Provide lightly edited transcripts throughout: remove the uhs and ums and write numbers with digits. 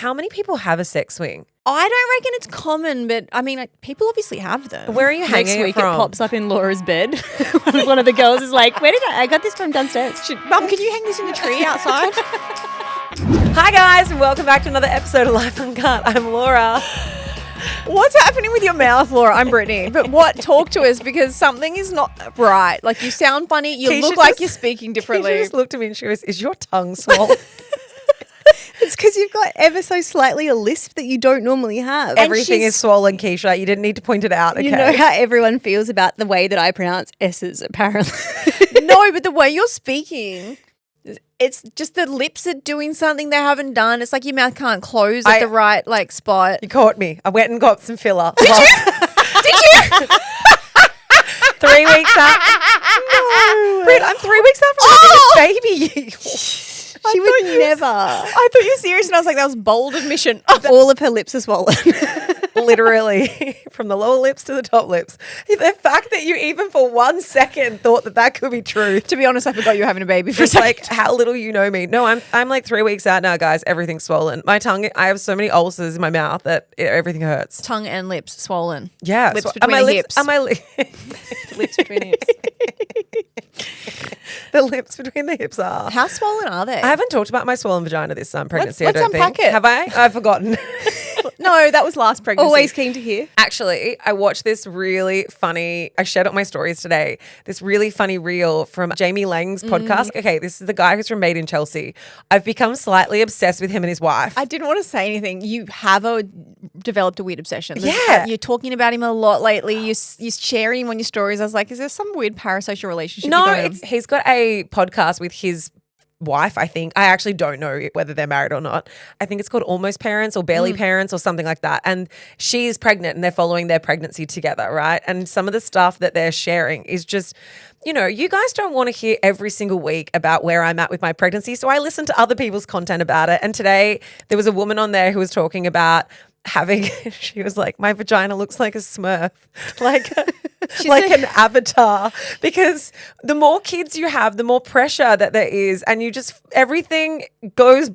how many people have a sex swing? I don't reckon it's common, but I mean, people obviously have them. Where are you hanging Next week it from? it pops up in Laura's bed. One of the girls is like, where did I got this from downstairs. Mum, can you hang this in the tree outside? Hi guys, and welcome back to another episode of Life Uncut. I'm Laura. What's happening with your mouth, Laura? I'm Brittany. But talk to us, because something is not right. Like, you sound funny. You Keisha look like just- you're speaking She differently. just looked at me and she goes, is your tongue swollen? It's because you've got ever so slightly a lisp that you don't normally have. Everything is swollen, Keisha. You didn't need to point it out, okay? You know how everyone feels about the way that I pronounce S's, apparently. No, but the way you're speaking, it's just the lips are doing something they haven't done. It's like your mouth can't close at the right spot. You caught me. I went and got some filler. Did you? 3 weeks out. No. Britt, I'm 3 weeks out from having a baby. She would never. I thought you were serious, and I was like, that was bold admission. All of her lips are swollen. Literally, from the lower lips to the top lips. The fact that you even for 1 second thought that could be true. To be honest, I forgot you were having a baby for a It's second. like how little you know me. No, I'm like 3 weeks out now, guys. Everything's swollen. My tongue, I have so many ulcers in my mouth that everything hurts. Tongue and lips swollen. Yeah. Lips so- between and my the lips, hips. and my Lips between the hips. the lips between the hips are. How swollen are they? I haven't talked about my swollen vagina this pregnancy. let's I don't unpack think. it. Have I? I've forgotten. No, that was last pregnancy. Always keen to hear. Actually, I watched this really funny, I shared it on my stories today, this really funny reel from Jamie Lang's podcast. Okay, this is the guy who's from Made in Chelsea. I've become slightly obsessed with him and his wife. I didn't want to say anything. You have developed a weird obsession. Yeah. You're talking about him a lot lately. You're sharing him on your stories. I was like, is there some weird parasocial relationship? No, you've got with him? he's got a podcast with his wife, I think. I actually don't know whether they're married or not. I think it's called Almost Parents or Barely Parents or something like that. And she is pregnant and they're following their pregnancy together, right? And some of the stuff that they're sharing is just, you know, you guys don't want to hear every single week about where I'm at with my pregnancy. So I listen to other people's content about it. And today there was a woman on there who was talking about she was like, my vagina looks like a smurf, like an avatar, because the more kids you have, the more pressure that there is, and you just, everything goes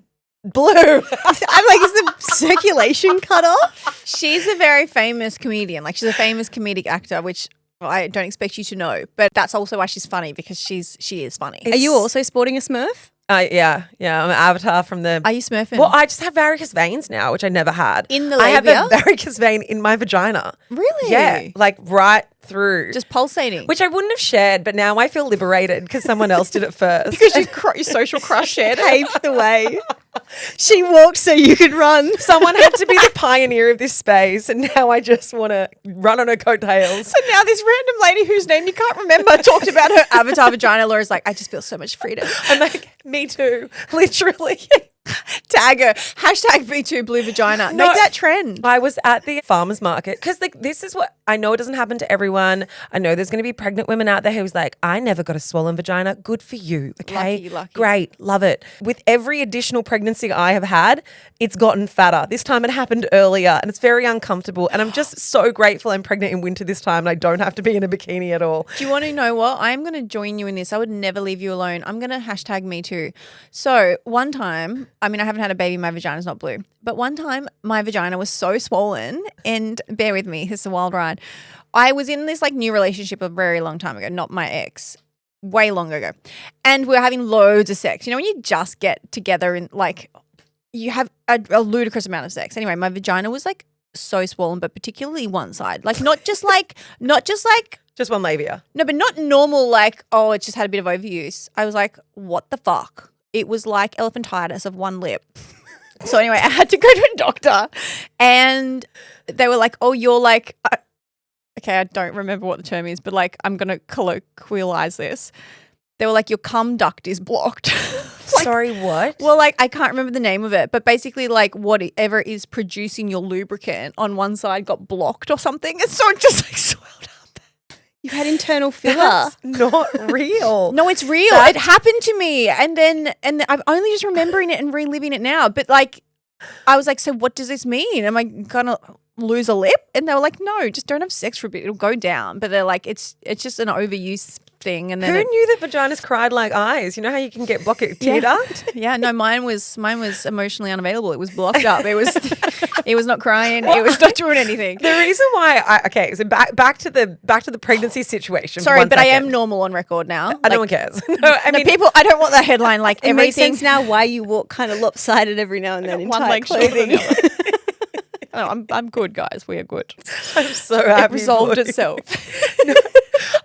blue. I'm like, is the circulation cut off? She's a very famous comedian. Like, she's a famous comedic actor, which I don't expect you to know. But that's also why she's funny, because she is funny. Are you also sporting a smurf? Yeah, I'm an avatar from the. Are you smurfing? Well, I just have varicose veins now, which I never had. In the I have labia? a varicose vein in my vagina. Really? Yeah, like right through. Just pulsating. Which I wouldn't have shared, but now I feel liberated because someone else did it first. because your social crush shared it. Paved the way. She walked so you could run. Someone had to be the pioneer of this space, and now I just want to run on her coattails. So now this random lady whose name you can't remember talked about her avatar vagina. Laura's like, I just feel so much freedom. I'm like, me too, literally. Tag her. Hashtag V2 blue vagina. No. Make that trend. I was at the farmer's market because this is what I know. It doesn't happen to everyone. I know there's going to be pregnant women out there who's like, I never got a swollen vagina. Good for you. Okay. Lucky. Great. Love it. With every additional pregnancy I have had, it's gotten fatter. This time it happened earlier and it's very uncomfortable. And I'm just so grateful I'm pregnant in winter this time and I don't have to be in a bikini at all. Do you want to know what? I'm going to join you in this. I would never leave you alone. I'm going to hashtag me too. So one time, I mean, I haven't had a baby. My vagina's not blue. But one time my vagina was so swollen, and bear with me, it's a wild ride. I was in this like new relationship a very long time ago, not my ex, way long ago. And we were having loads of sex. You know, when you just get together and like you have a ludicrous amount of sex. Anyway, my vagina was like so swollen, but particularly one side. Like not just like Just one labia. no, but not normal, like, oh, it just had a bit of overuse. I was like, what the fuck? It was like elephantitis of one lip. So anyway, I had to go to a doctor and they were like, oh, you're like, okay, I don't remember what the term is, but like, I'm going to colloquialize this. They were like, your cum duct is blocked. Sorry, what? Well, like, I can't remember the name of it, but basically like whatever is producing your lubricant on one side got blocked or something. And so it just like swelled up. You had internal filler. That's not real. No, it's real. It happened to me. And then I'm only just remembering it and reliving it now. But like, I was like, so what does this mean? Am I going to lose a lip? And they were like, no, just don't have sex for a bit. It'll go down. But they're like, it's just an overuse thing, and then Who knew that vaginas cried like eyes? You know how you can get blocked tear duct? Yeah, no, mine was emotionally unavailable. It was blocked up. It was not crying. It was not doing anything. The reason why so back to the pregnancy situation. Sorry, but I second. am normal on record now. No one cares. No, I mean, people. I don't want that headline. Like It makes everything. sense now why you walk kind of lopsided every now and then in one tight leg shorter than clothing. the other. I'm good, guys. We are good. I'm so happy. It resolved for you. itself.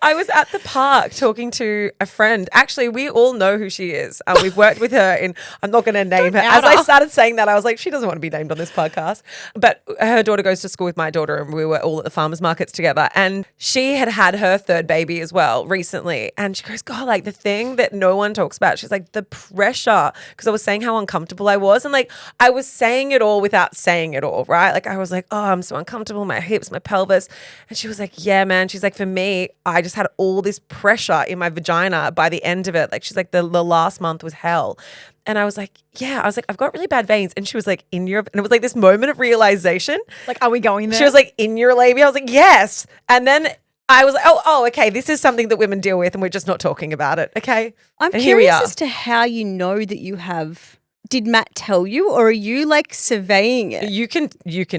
I was at the park talking to a friend. Actually, we all know who she is. We've worked with her in, I'm not going to name her. As I started saying that, I was like, she doesn't want to be named on this podcast. But her daughter goes to school with my daughter, and we were all at the farmers markets together. And she had her third baby as well recently. And she goes, God, like the thing that no one talks about, she's like, the pressure. Because I was saying how uncomfortable I was. And like, I was saying it all without saying it all, right? Like, I was like, oh, I'm so uncomfortable, my hips, my pelvis. And she was like, yeah, man. She's like, for me, I just had all this pressure in my vagina by the end of it. Like, she's like, the last month was hell. And I was like, yeah, I was like, I've got really bad veins. And she was like, in your, and it was like this moment of realization. Like, are we going there? She was like, in your labia. I was like, yes. And then I was like, oh, okay, this is something that women deal with and we're just not talking about it. Okay. I'm And here we curious are. as to how you know that you have. Did Matt tell you, or are you like surveying it? You can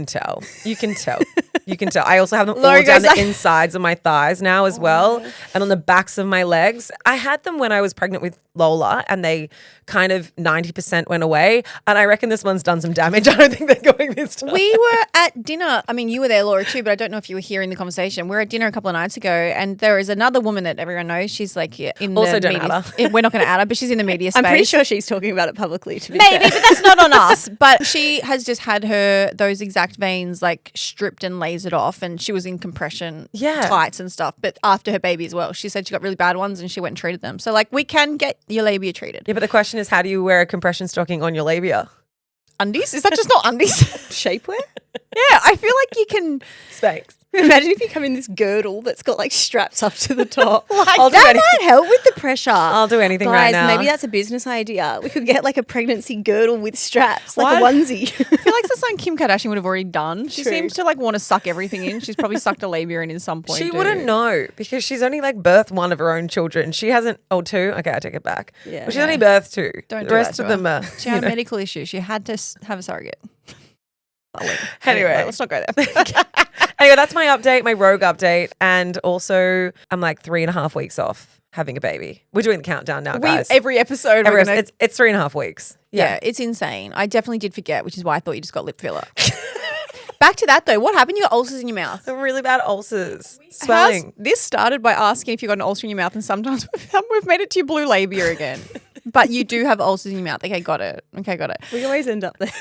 tell. You can tell. You can tell. I also have them Laura all down goes the insides of my thighs now as well, and on the backs of my legs. I had them when I was pregnant with Lola, and they kind of 90% went away. And I reckon this one's done some damage. I don't think they're going this time. We were at dinner. I mean, you were there, Laura, too, but I don't know if you were hearing the conversation. We were at dinner a couple of nights ago, and there is another woman that everyone knows. She's like in Also the don't media. add We're not going to add her, but she's in the media space. I'm pretty sure she's talking about it publicly. To be Maybe, fair. but that's not on us. But she has just had those exact veins like stripped and lasered off, and she was in compression tights and stuff. But after her baby as well, she said she got really bad ones, and she went and treated them. So like, we can get your labia treated. Yeah, but the question is, how do you wear a compression stocking on your labia? Undies? Is that just not undies? Shapewear? Yeah, I feel like you can. Spanx. Imagine if you come in this girdle that's got like straps up to the top. I'll do that anything. might help with the pressure. I'll do anything right Guys, now. maybe that's a business idea. We could get like a pregnancy girdle with straps, like What? a onesie. I feel like that's something Kim Kardashian would have already done. She True. seems to like want to suck everything in. She's probably sucked a labia in some point. She too. wouldn't know because she's only like birthed one of her own children. She hasn't, two. Okay, I take it back. Yeah. Well, she's only birthed two. Don't the do rest that of to them her. are. She had a medical issue. She had to have a surrogate. Anyway, let's not go there. Anyway, that's my update, my rogue update. And also, I'm like 3.5 weeks off having a baby. We're doing the countdown now, guys. Every episode, It's 3.5 weeks. yeah, it's insane. I definitely did forget, which is why I thought you just got lip filler. Back to that though. What happened? You got ulcers in your mouth. Really bad ulcers. Swelling. This started by asking if you got an ulcer in your mouth, and sometimes we've made it to your blue labia again. But you do have ulcers in your mouth. Okay, got it. We always end up there.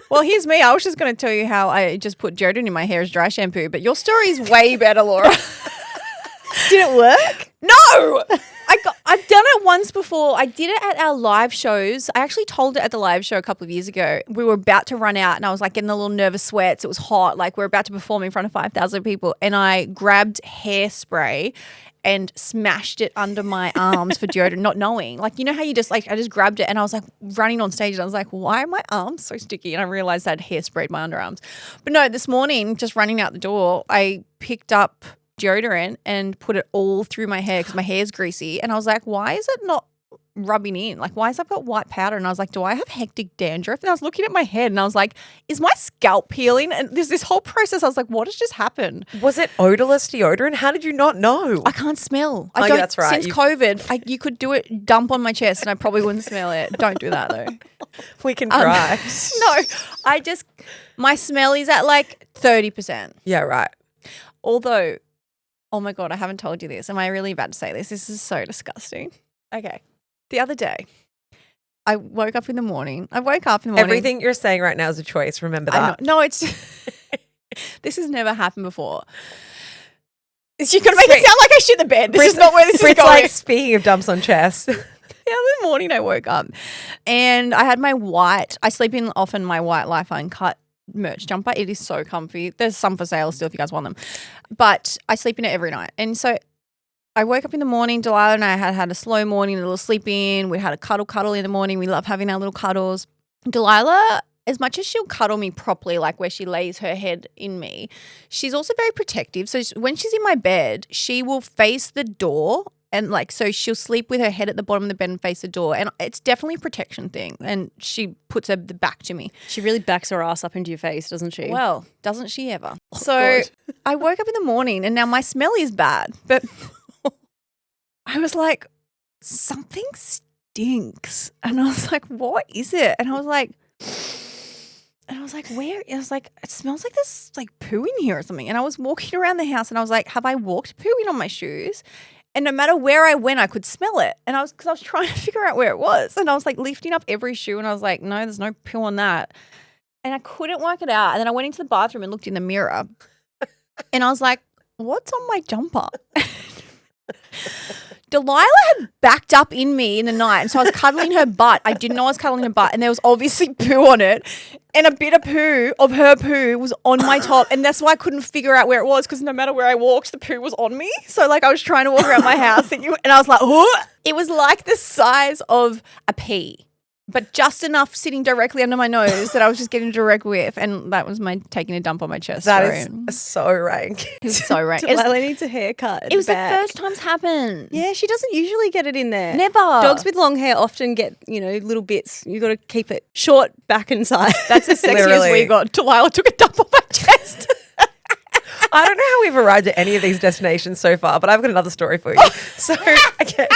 Well, here's me. I was just going to tell you how I just put deodorant in my hair as dry shampoo, but your story is way better, Laura. Did it work? No! I've done it once before. I did it at our live shows. I actually told it at the live show a couple of years ago. We were about to run out and I was like getting a little nervous sweats. It was hot. Like we were about to perform in front of 5,000 people. And I grabbed hairspray and smashed it under my arms for deodorant, not knowing. Like, you know how you just like, I just grabbed it and I was like running on stage and I was like, why are my arms so sticky? And I realized I'd hairsprayed my underarms. But no, this morning, just running out the door, I picked up deodorant and put it all through my hair because my hair's greasy. And I was like, why is it not rubbing in? Like, why has I've got white powder? And I was like, do I have hectic dandruff? And I was looking at my head and I was like, is my scalp peeling? And there's this whole process. I was like, what has just happened? Was it odorless deodorant? How did you not know? I can't smell. Oh, yeah, that's right. Since COVID, you could do it, dump on my chest and I probably wouldn't smell it. Don't do that though. We can try. No, my smell is at like 30%. Yeah, right. Although, oh my God, I haven't told you this. Am I really about to say this? This is so disgusting. Okay. The other day, I woke up in the morning. Everything you're saying right now is a choice. Remember that. No, it's this has never happened before. You're gonna make it sound like I shit the bed. This is not where this is going. Like, speaking of dumps on chest. The other morning I woke up and I had I sleep in often my white Life Uncut merch jumper. It is so comfy. There's some for sale still if you guys want them. But I sleep in it every night. And so I woke up in the morning. Delilah and I had a slow morning, a little sleep in. We had a cuddle in the morning. We love having our little cuddles. Delilah, as much as she'll cuddle me properly, like where she lays her head in me, she's also very protective. So when she's in my bed, she will face the door And like, so she'll sleep with her head at the bottom of the bed and face the door. And it's definitely a protection thing. And she puts her back to me. She really backs her ass up into your face, doesn't she? Well, doesn't she ever? So I woke up in the morning and now my smell is bad. But I was like, something stinks. And I was like, what is it? And I was like, where? I was like, it smells like there's like poo in here or something. And I was walking around the house and I was like, have I walked poo in on my shoes? And no matter where I went, I could smell it. And because I was trying to figure out where it was. And I was like lifting up every shoe and I was like, no, there's no poo on that. And I couldn't work it out. And then I went into the bathroom and looked in the mirror. And I was like, what's on my jumper? Delilah had backed up in me in the night. And so I was cuddling her butt. I didn't know I was cuddling her butt. And there was obviously poo on it. And a bit of poo, of her poo, was on my top. And that's why I couldn't figure out where it was because no matter where I walked, the poo was on me. So like I was trying to walk around my house and I was like, oh. It was like the size of a pea. But just enough sitting directly under my nose that I was just getting a direct whiff. And that was my taking a dump on my chest. That is so rank. It's so rank. Delilah needs a haircut. It was the first time's happened. Yeah, she doesn't usually get it in there. Never. Dogs with long hair often get, little bits. You got to keep it short, back and side. That's as sexy Literally. as we got. Delilah took a dump on my chest. I don't know how we've arrived at any of these destinations so far, but I've got another story for you. So, okay.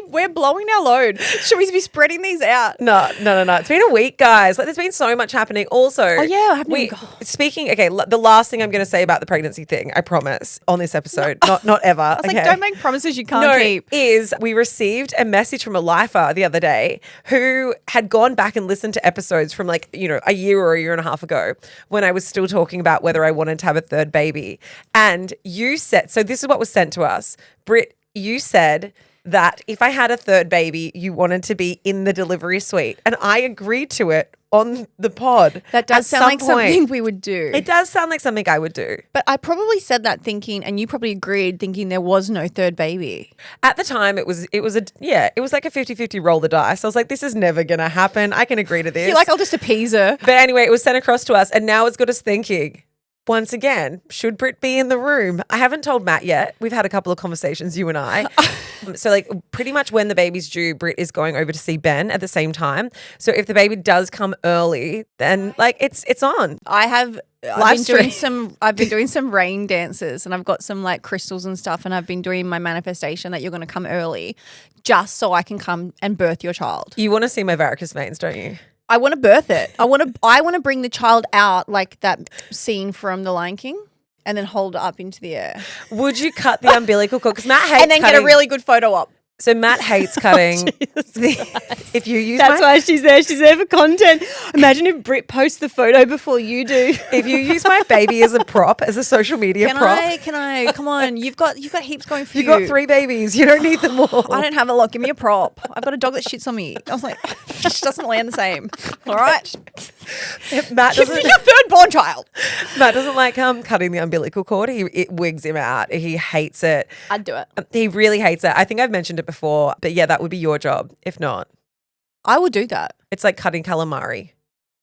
We're blowing our load. Should we be spreading these out? No. It's been a week, guys. Like, there's been so much happening. Also, the last thing I'm going to say about the pregnancy thing, I promise, on this episode, not ever. I was like, don't make promises you can't keep. Is we received a message from a lifer the other day who had gone back and listened to episodes from like, a year or a year and a half ago when I was still talking about whether I wanted to have a third baby. And you said, so this is what was sent to us. Britt, you said that if I had a third baby, you wanted to be in the delivery suite. And I agreed to it on the pod. That does sound like something we would do. It does sound like something I would do. But I probably said that thinking, and you probably agreed thinking there was no third baby. At the time, it was like a 50-50 roll the dice. I was like, this is never going to happen. I can agree to this. You're like, I'll just appease her. But anyway, it was sent across to us and now it's got us thinking. Once again, should Britt be in the room? I haven't told Matt yet. We've had a couple of conversations, you and I. So like pretty much when the baby's due, Britt is going over to see Ben at the same time. So if the baby does come early, then like it's on. I've been doing some rain dances and I've got some like crystals and stuff and I've been doing my manifestation that you're going to come early just so I can come and birth your child. You want to see my varicose veins, don't you? I want to birth it. I want to bring the child out like that scene from The Lion King and then hold it up into the air. Would you cut the umbilical cord? Because Matt hates and then cutting. Get a really good photo up. So Matt hates cutting. If you use That's why she's there. She's there for content. Imagine if Britt posts the photo before you do. If you use my baby as a prop, as a social media prop. Can I? Come on. You've got heaps going for you. You've got 3 babies. You don't need them all. I don't have a lot. Give me a prop. I've got a dog that shits on me. I was like, she doesn't land the same. All right. Matt Give me your third born child. Matt doesn't like cutting the umbilical cord. It wigs him out. He hates it. I'd do it. He really hates it. I think I've mentioned it before, but yeah, that would be your job. If not, I would do that. it's like cutting calamari.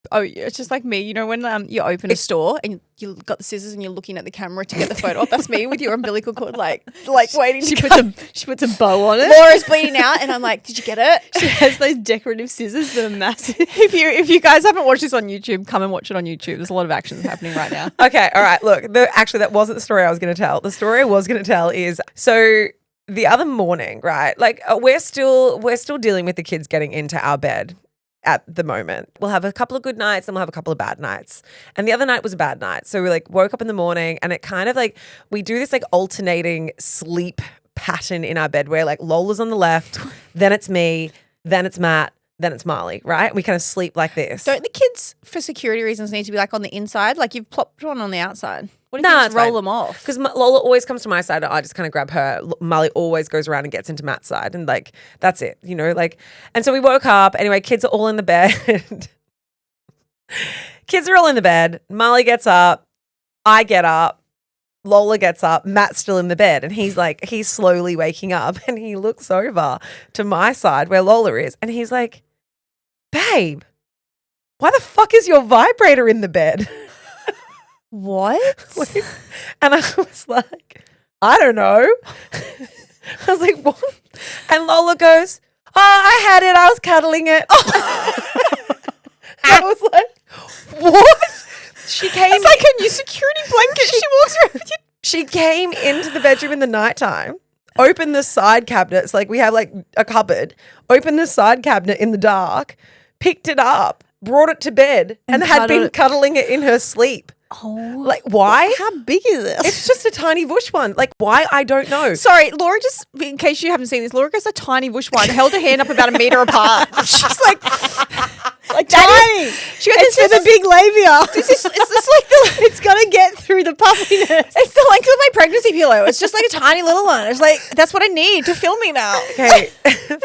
Oh, yeah, it's just like me. You know when you open a store and you got the scissors and you're looking at the camera to get the photo up? That's me with your umbilical cord, like waiting She to puts a bow on it. Laura's bleeding out and I'm like, did you get it? She has those decorative scissors that are massive. If you guys haven't watched this on YouTube, come and watch it on YouTube. There's a lot of action happening right now. Okay, all right. Look, actually, that wasn't the story I was going to tell. The story I was going to tell is so the other morning, right? Like we're still dealing with the kids getting into our bed at the moment. We'll have a couple of good nights and we'll have a couple of bad nights. And the other night was a bad night. So we like woke up in the morning and it kind of like we do this like alternating sleep pattern in our bed where like Lola's on the left, then it's me, then it's Matt, then it's Marley, right? We kind of sleep like this. Don't the kids, for security reasons, need to be like on the inside? Like you've plopped one on the outside. What if Nah, you just it's roll fine. them off? Because Lola always comes to my side and I just kind of grab her. Marley always goes around and gets into Matt's side and like, that's it, you know, like, and so we woke up. Anyway, kids are all in the bed. Kids are all in the bed. Marley gets up. I get up. Lola gets up. Matt's still in the bed and he's slowly waking up and he looks over to my side where Lola is and he's like, babe, why the fuck is your vibrator in the bed? What? And I was like, I don't know. I was like, what? And Lola goes, oh, I had it. I was cuddling it. I was like, what? She came. It's like a new security blanket. She walks around with you. She came into the bedroom in the nighttime, opened the side cabinets, like we have like a cupboard, opened the side cabinet in the dark, picked it up, brought it to bed, and had been cuddling it in her sleep. Oh, like why? How big is this? It's just a tiny bush one. Like why? I don't know. Sorry, Laura just, in case you haven't seen this, Laura goes a tiny bush one, held her hand up about a metre apart. She's like tiny. She goes, It's for the big labia. Is this like the, It's got to get through the puffiness. it's the length of my pregnancy pillow. It's just like a tiny little one. It's like, that's what I need to fill me now. Okay,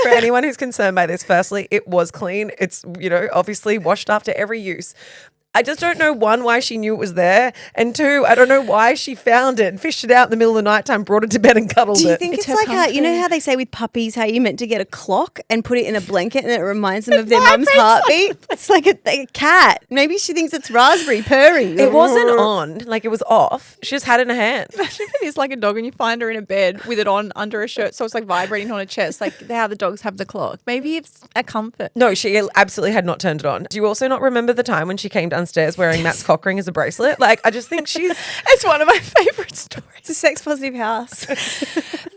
for anyone who's concerned by this, firstly, it was clean. It's, obviously washed after every use. I just don't know, one, why she knew it was there, and two, I don't know why she found it and fished it out in the middle of the night time, brought it to bed and cuddled it. Do you think it's like how, how they say with puppies, how you're meant to get a clock and put it in a blanket and it reminds them of their mum's heartbeat? It's like a cat. Maybe she thinks it's raspberry purring. It wasn't on, like it was off. She just had it in her hand. Imagine if it is like a dog and you find her in a bed with it on under her shirt, so it's like vibrating on her chest, like how the dogs have the clock. Maybe it's a comfort. No, she absolutely had not turned it on. Do you also not remember the time when she came downstairs wearing Matt's cock ring as a bracelet? Like, I just think it's one of my favourite stories. It's a sex positive house.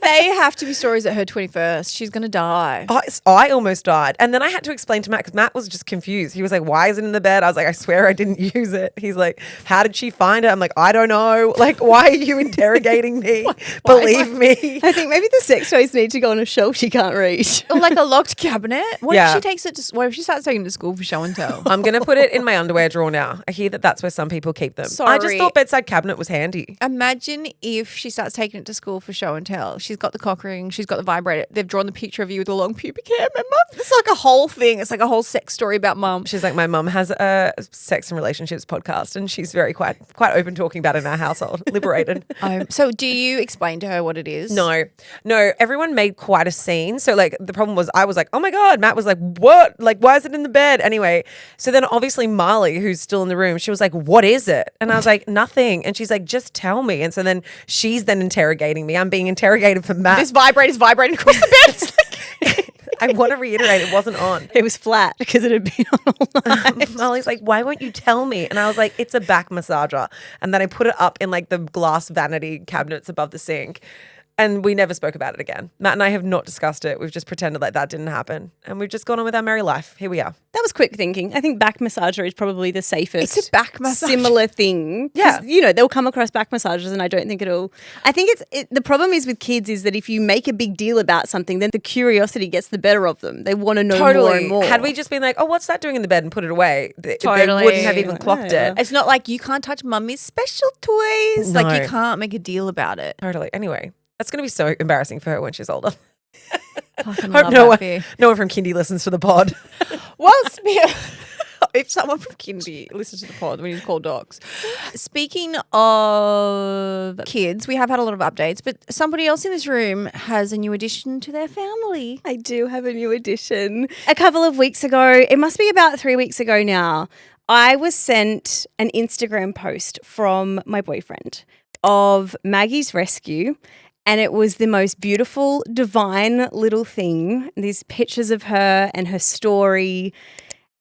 They have to be stories at her 21st. She's going to die. I almost died. And then I had to explain to Matt, because Matt was just confused. He was like, why is it in the bed? I was like, I swear I didn't use it. He's like, how did she find it? I'm like, I don't know. Like, why are you interrogating me? Believe me. I think maybe the sex toys need to go on a shelf she can't reach. Or like a locked cabinet. What Yeah. if she takes it to, what if she starts taking it to school for show and tell? I'm going to put it in my underwear drawer now. I hear that that's where some people keep them. I just Sorry. thought bedside cabinet was handy. Imagine if she starts taking it to school for show and tell. She's got the cock ring, she's got the vibrator. They've drawn the picture of you with a long pubic hair, remember? It's like a whole thing. It's like a whole sex story about mum. She's like, my mum has a sex and relationships podcast, and she's very quite open talking about it in our household. Liberated. So do you explain to her what it is? No, everyone made quite a scene. So like the problem was I was like, oh my God. Matt was like, what? Like, why is it in the bed? Anyway, so then obviously Marley, who's still in the room, she was like, what is it? And I was like, nothing. And she's like, just tell me. And so then she's then interrogating me. I'm being interrogated for Matt. This vibrator's vibrating across the bed. It's like, I want to reiterate, it wasn't on. It was flat because it had been on all night. Molly's like, why won't you tell me? And I was like, it's a back massager. And then I put it up in like the glass vanity cabinets above the sink. And we never spoke about it again. Matt and I have not discussed it. We've just pretended like that didn't happen. And we've just gone on with our merry life. Here we are. That was quick thinking. I think back massager is probably the safest. It's a back massager. Similar thing. Yeah. They'll come across back massagers and I don't think I think the problem is with kids is that if you make a big deal about something, then the curiosity gets the better of them. They want to know more and more. Had we just been like, oh, what's that doing in the bed and put it away? They Totally. wouldn't have even clocked it. it's not like you can't touch mummy's special toys. No. Like you can't make a deal about it. Totally. Anyway, that's going to be so embarrassing for her when she's older. Fucking Hope love no that for you. one from kindy listens to the pod. If someone from kindy listens to the pod, we need to call docs. Speaking of kids, we have had a lot of updates, but somebody else in this room has a new addition to their family. I do have a new addition. A couple of weeks ago, it must be about 3 weeks ago now, I was sent an Instagram post from my boyfriend of Maggie's rescue. And it was the most beautiful, divine little thing. These pictures of her and her story.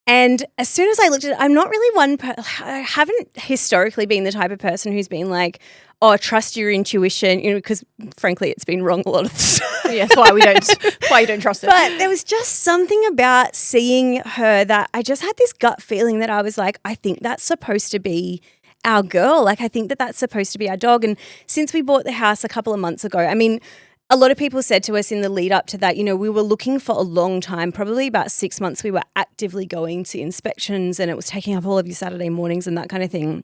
And as soon as I looked at it, I'm not really I haven't historically been the type of person who's been like, oh, trust your intuition, because frankly, it's been wrong a lot of the time. Yes, why you don't trust it. But there was just something about seeing her that I just had this gut feeling that I was like, I think that's supposed to be our girl. Like, I think that that's supposed to be our dog. And since we bought the house a couple of months ago, I mean, a lot of people said to us in the lead up to that, we were looking for a long time, probably about 6 months. We were actively going to inspections and it was taking up all of your Saturday mornings and that kind of thing.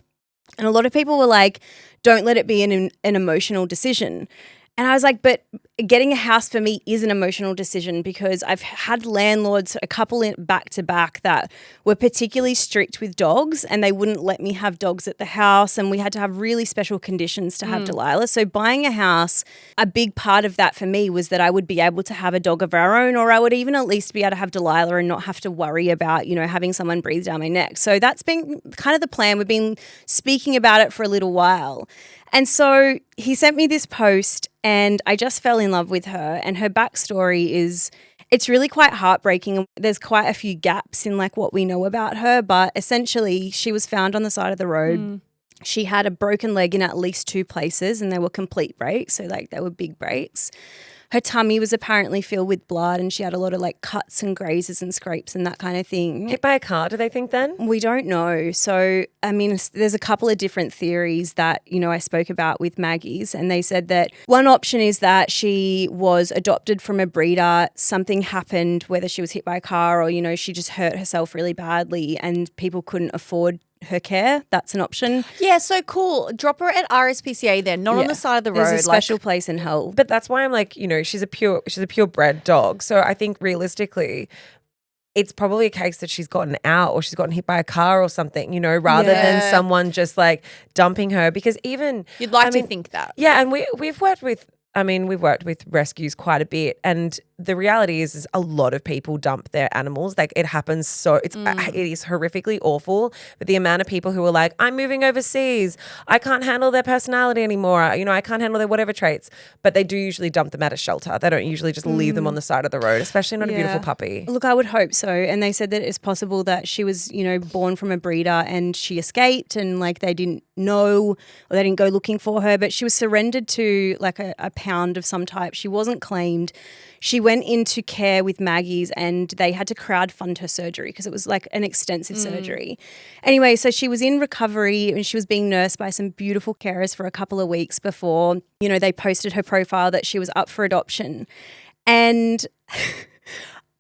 And a lot of people were like, don't let it be an emotional decision. And I was like, but getting a house for me is an emotional decision because I've had landlords, a couple back to back, that were particularly strict with dogs and they wouldn't let me have dogs at the house. And we had to have really special conditions to have Delilah. So buying a house, a big part of that for me was that I would be able to have a dog of our own, or I would even at least be able to have Delilah and not have to worry about, having someone breathe down my neck. So that's been kind of the plan. We've been speaking about it for a little while. And so he sent me this post and I just fell in love with her. And her backstory is, it's really quite heartbreaking. There's quite a few gaps in like what we know about her, but essentially she was found on the side of the road. She had a broken leg in at least 2 places, and they were complete breaks. So like they were big breaks. Her tummy was apparently filled with blood, and she had a lot of like cuts and grazes and scrapes and that kind of thing. Hit by a car, do they think then? We don't know. So, I mean, there's a couple of different theories that, you know, I spoke about with Maggie's, and they said that one option is that she was adopted from a breeder. Something happened, whether she was hit by a car or, you know, she just hurt herself really badly and people couldn't afford her care. That's an option. Yeah, so cool. Drop her at RSPCA then, not on the side of the road. There's a special place in hell. But that's why I'm like, you know, she's a purebred dog. So I think realistically, it's probably a case that she's gotten out or she's gotten hit by a car or something, you know, rather than someone just like dumping her. Because even you'd like to think that. Yeah, and we've worked with rescues quite a bit, and the reality is a lot of people dump their animals. Like it happens, so it is horrifically awful. But the amount of people who are like, I'm moving overseas, I can't handle their personality anymore, you know, I can't handle their whatever traits. But they do usually dump them at a shelter. They don't usually just leave them on the side of the road, especially not a beautiful puppy. Look, I would hope so. And they said that it's possible that she was, you know, born from a breeder and she escaped, and like they didn't know or they didn't go looking for her, but she was surrendered to like a pound of some type. She wasn't claimed. She went into care with Maggie's, and they had to crowdfund her surgery because it was like an extensive surgery. Anyway, so she was in recovery and she was being nursed by some beautiful carers for a couple of weeks before, you know, they posted her profile that she was up for adoption. And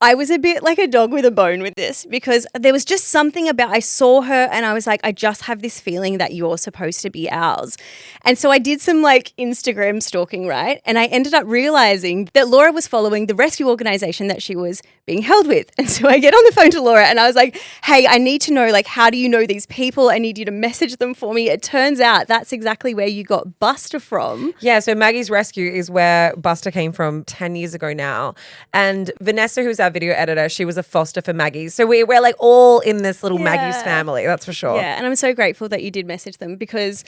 I was a bit like a dog with a bone with this, because there was just something about, I saw her and I was like, I just have this feeling that you're supposed to be ours. And so I did some like Instagram stalking, right? And I ended up realizing that Laura was following the rescue organization that she was being held with. And so I get on the phone to Laura and I was like, hey, I need to know, like, how do you know these people? I need you to message them for me. It turns out that's exactly where you got Buster from. Yeah, so Maggie's Rescue is where Buster came from 10 years ago now. And Vanessa, who's our video editor, she was a foster for Maggie's. So we're like all in this little Maggie's family, that's for sure. Yeah, and I'm so grateful that you did message them, because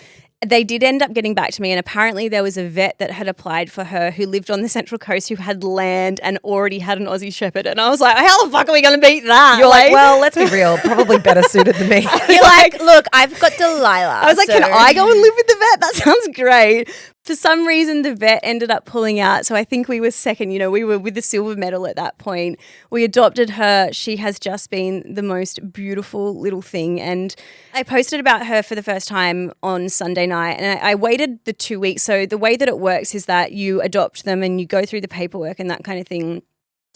they did end up getting back to me, and apparently there was a vet that had applied for her who lived on the Central Coast who had land and already had an Aussie Shepherd. And I was like, how the fuck are we going to beat that? You're like, well, let's be real, probably better suited than me. You're like, look, I've got Delilah. I was like, can I go and live with the vet? That sounds great. For some reason, the vet ended up pulling out. So I think we were second. You know, we were with the silver medal at that point. We adopted her. She has just been the most beautiful little thing. And I posted about her for the first time on Sunday night. And I waited the 2 weeks. So the way that it works is that you adopt them and you go through the paperwork and that kind of thing.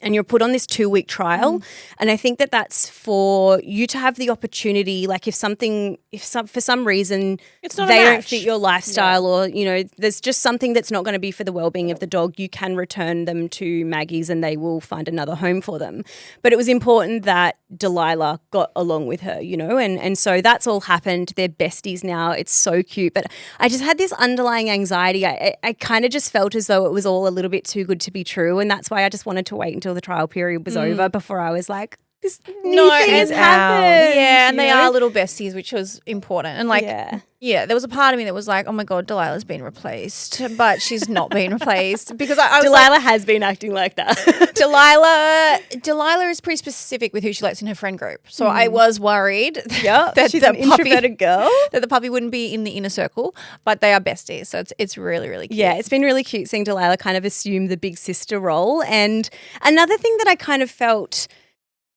And you're put on this 2-week trial. And I think that that's for you to have the opportunity, like if for some reason they don't fit your lifestyle or, you know, there's just something that's not going to be for the well-being of the dog, you can return them to Maggie's and they will find another home for them. But it was important that Delilah got along with her, you know, and so that's all happened. They're besties now. It's so cute. But I just had this underlying anxiety. I kind of just felt as though it was all a little bit too good to be true. And that's why I just wanted to wait until the trial period was over before I was like, this new thing has happened. Yeah, and they are little besties, which was important. And like, yeah, there was a part of me that was like, oh my God, Delilah's been replaced, but she's not been replaced, because I was Delilah has been acting like that. Delilah is pretty specific with who she likes in her friend group. So I was worried that she's an introverted girl, that the puppy wouldn't be in the inner circle, but they are besties. So it's really, really cute. Yeah, it's been really cute seeing Delilah kind of assume the big sister role. And another thing that I kind of felt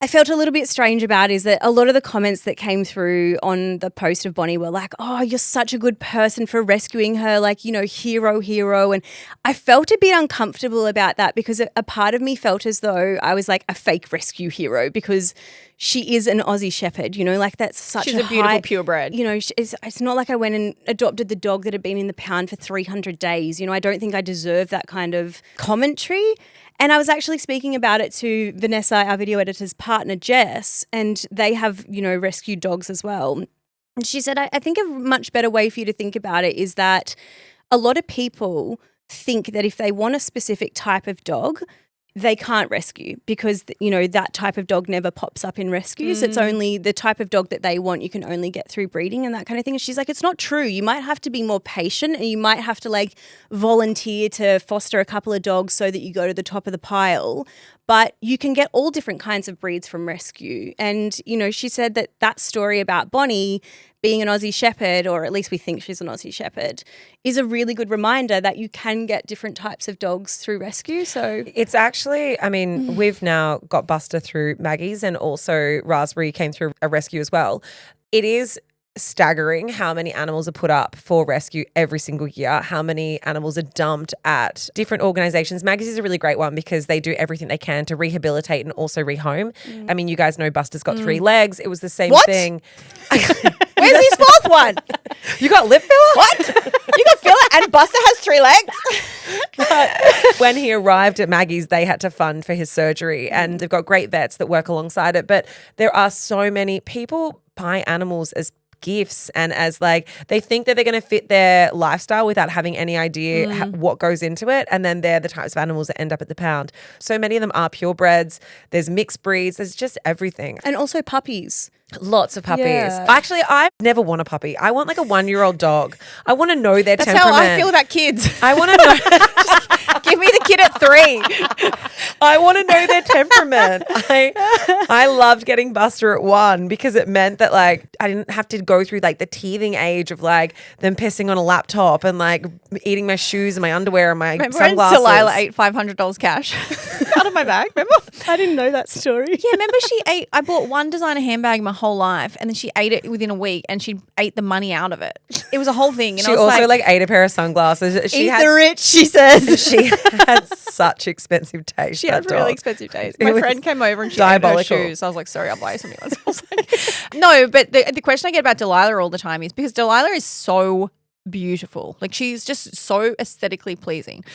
a little bit strange about is that a lot of the comments that came through on the post of Bonnie were like, oh, you're such a good person for rescuing her, like, you know, hero. And I felt a bit uncomfortable about that, because a part of me felt as though I was like a fake rescue hero, because she is an Aussie Shepherd, you know, like that's such She's a beautiful purebred. You know, it's not like I went and adopted the dog that had been in the pound for 300 days. You know, I don't think I deserve that kind of commentary. And I was actually speaking about it to Vanessa, our video editor's partner, Jess, and they have, you know, rescued dogs as well. And she said, I think a much better way for you to think about it is that a lot of people think that if they want a specific type of dog, they can't rescue because, that type of dog never pops up in rescues. It's only the type of dog that they want you can only get through breeding and that kind of thing. And she's like, it's not true. You might have to be more patient and you might have to volunteer to foster a couple of dogs so that you go to the top of the pile. But you can get all different kinds of breeds from rescue. And, she said that story about Bonnie being an Aussie Shepherd, or at least we think she's an Aussie Shepherd, is a really good reminder that you can get different types of dogs through rescue. So it's actually, we've now got Buster through Maggie's and also Raspberry came through a rescue as well. It is staggering how many animals are put up for rescue every single year, how many animals are dumped at different organizations. Maggie's is a really great one because they do everything they can to rehabilitate and also rehome. You guys know Buster's got 3 legs. It was the same thing. Where's his 4th one? You got lip filler? What? You got filler and Buster has 3 legs? But when he arrived at Maggie's, they had to fund for his surgery and they've got great vets that work alongside it. But there are so many people buy animals as gifts and as they think that they're going to fit their lifestyle without having any idea what goes into it, and then they're the types of animals that end up at the pound. So many of them are purebreds. There's mixed breeds. There's just everything. And also puppies. Lots of puppies. Yeah. Actually, I never want a puppy. I want a 1-year-old dog. I want to know their That's temperament. how I feel about kids. I want to know. Give me the kid at 3. I want to know their temperament. I loved getting Buster at 1 because it meant that I didn't have to go through the teething age of them pissing on a laptop and eating my shoes and my underwear and my sunglasses. Delilah ate $500 cash out of my bag. Remember? I didn't know that story. Yeah, remember I bought one designer handbag my whole life and then she ate it within a week and she ate the money out of it. It was a whole thing. And She I was also ate a pair of sunglasses. Eat the rich, she says. She had such expensive taste. She had that really dog. expensive taste. It My was friend came over and she ate her diabolical. shoes. I was like, sorry, I'll buy you something else. I was like, no, but the question I get about Delilah all the time is because Delilah is so beautiful. She's just so aesthetically pleasing.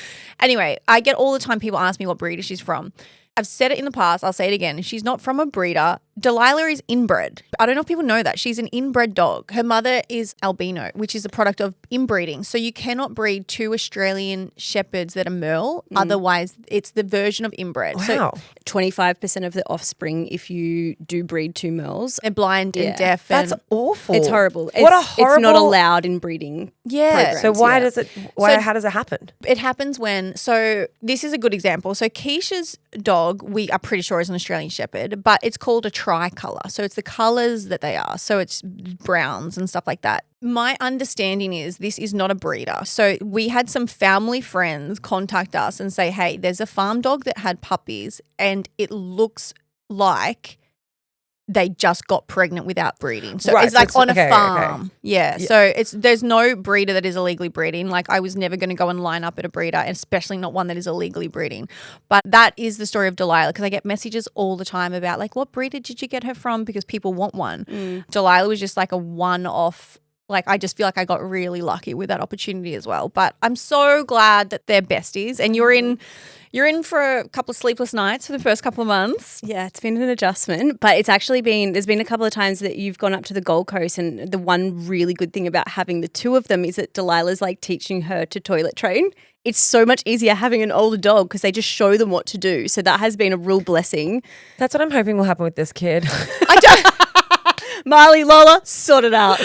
Anyway, I get all the time people ask me what breed she's from. I've said it in the past. I'll say it again. She's not from a breeder. Delilah is inbred. I don't know if people know that. She's an inbred dog. Her mother is albino, which is a product of inbreeding. So you cannot breed 2 Australian shepherds that are merle. Otherwise, it's the version of inbred. Wow. So 25% of the offspring, if you do breed 2 merles, they're blind and deaf. That's and awful. it's horrible. What a horrible. It's not allowed in breeding. Yeah. So programs, how does it happen? It happens when, so this is a good example. So Keisha's dog, we are pretty sure is an Australian Shepherd, but it's called a tricolour. So it's the colours that they are. So it's browns and stuff like that. My understanding is this is not a breeder. So we had some family friends contact us and say, hey, there's a farm dog that had puppies and it looks like they just got pregnant without breeding. So Right, it's so it's- on a okay, farm. okay. Yeah. So there's no breeder that is illegally breeding. I was never going to go and line up at a breeder, and especially not one that is illegally breeding. But that is the story of Delilah, because I get messages all the time about what breeder did you get her from? Because people want one. Delilah was just a one-off. I just feel like I got really lucky with that opportunity as well. But I'm so glad that they're besties, and you're in for a couple of sleepless nights for the first couple of months. Yeah, it's been an adjustment, but it's actually there's been a couple of times that you've gone up to the Gold Coast, and the one really good thing about having the 2 of them is that Delilah's teaching her to toilet train. It's so much easier having an older dog because they just show them what to do. So that has been a real blessing. That's what I'm hoping will happen with this kid. I don't. Marley, Lola, sort it out.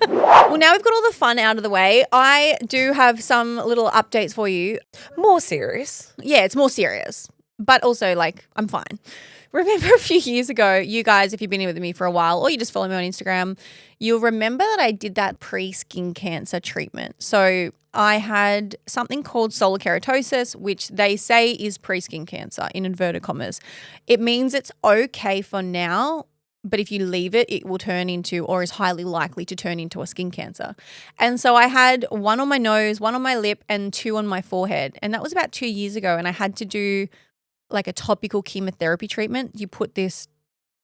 Well, now we've got all the fun out of the way. I do have some little updates for you. More serious. Yeah, it's more serious, but also I'm fine. Remember a few years ago, you guys, if you've been here with me for a while or you just follow me on Instagram, you'll remember that I did that pre-skin cancer treatment. So I had something called solar keratosis, which they say is pre-skin cancer in inverted commas. It means it's okay for now, but if you leave it, it will turn into, or is highly likely to turn into, a skin cancer. And so I had 1 on my nose, 1 on my lip, and 2 on my forehead. And that was about 2 years ago. And I had to do a topical chemotherapy treatment. You put this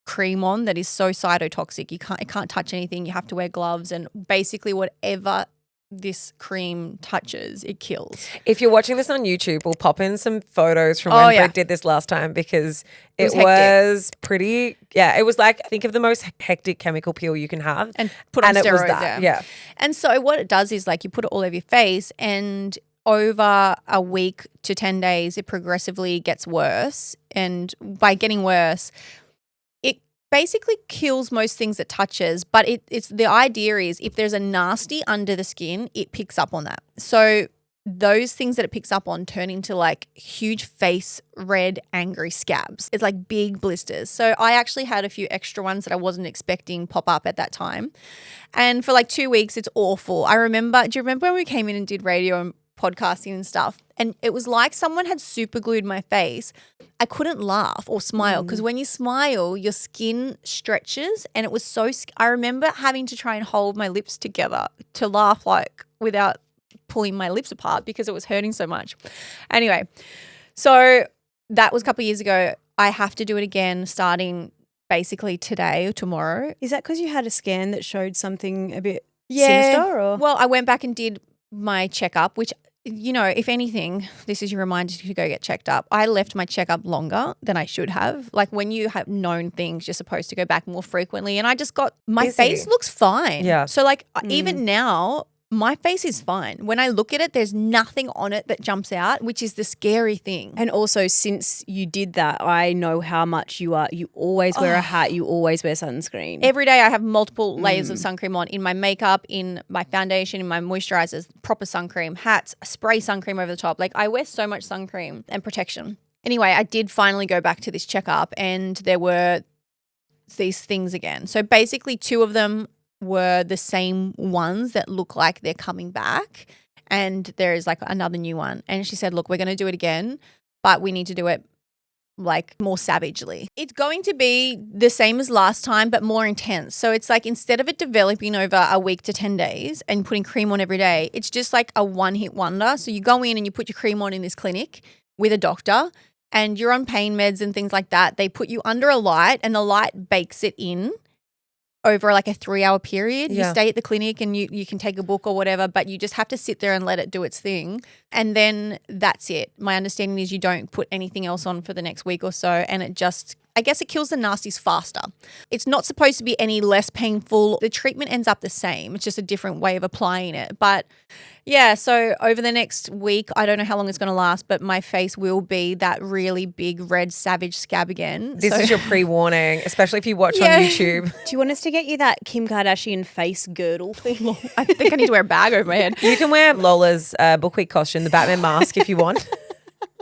cream on that is so cytotoxic. It can't touch anything. You have to wear gloves, and basically whatever this cream touches, it kills. If you're watching this on YouTube, we'll pop in some photos from Oh, when yeah. Britt did this last time because it was hectic. was pretty, it was think of the most hectic chemical peel you can have. And put on it was steroids, that, yeah. And so what it does is you put it all over your face, and over a week to 10 days, it progressively gets worse. And by getting worse, it basically kills most things it touches. But it's the idea is if there's a nasty under the skin, it picks up on that. So those things that it picks up on turn into like huge face, red, angry scabs. It's like big blisters. So I actually had a few extra ones that I wasn't expecting pop up at that time. And for like 2 weeks, it's awful. Do you remember when we came in and did radio and podcasting and stuff? And it was like someone had super glued my face. I couldn't laugh or smile because when you smile, your skin stretches, and it was so I remember having to try and hold my lips together to laugh like without pulling my lips apart because it was hurting so much. Anyway, so that was a couple of years ago. I have to do it again starting basically today or tomorrow. Is that because you had a scan that showed something a bit sinister? Or? Well, I went back and did my checkup, which, you know, if anything, this is your reminder to go get checked up. I left my checkup longer than I should have. Like when you have known things, you're supposed to go back more frequently. And I just got, my face looks fine. Yeah. So like even now, my face is fine. When I look at it, there's nothing on it that jumps out, which is the scary thing. And also, since you did that, I know how much you always wear a hat, you always wear sunscreen. Every day I have multiple layers of sun cream on, in my makeup, in my foundation, in my moisturizers, proper sun cream, hats, spray sun cream over the top. Like I wear so much sun cream and protection. Anyway, I did finally go back to this checkup and there were these things again. So basically 2 of them were the same ones that look like they're coming back, and there is like another new one. And she said, look, we're going to do it again, but we need to do it like more savagely. It's going to be the same as last time, but more intense. So it's like instead of it developing over a week to 10 days and putting cream on every day, it's just like a one-hit wonder. So you go in and you put your cream on in this clinic with a doctor, and you're on pain meds and things like that. They put you under a light and the light bakes it in over like a 3-hour period. You stay at the clinic and you can take a book or whatever, but you just have to sit there and let it do its thing. And then that's it. My understanding is you don't put anything else on for the next week or so, and it just, I guess it kills the nasties faster. It's not supposed to be any less painful. The treatment ends up the same. It's just a different way of applying it. But yeah, so over the next week, I don't know how long it's going to last, but my face will be that really big red savage scab again. This is your pre-warning, especially if you watch on YouTube. Do you want us to get you that Kim Kardashian face girdle thing? I think I need to wear a bag over my head. You can wear Lola's Book Week costume, the Batman mask, if you want.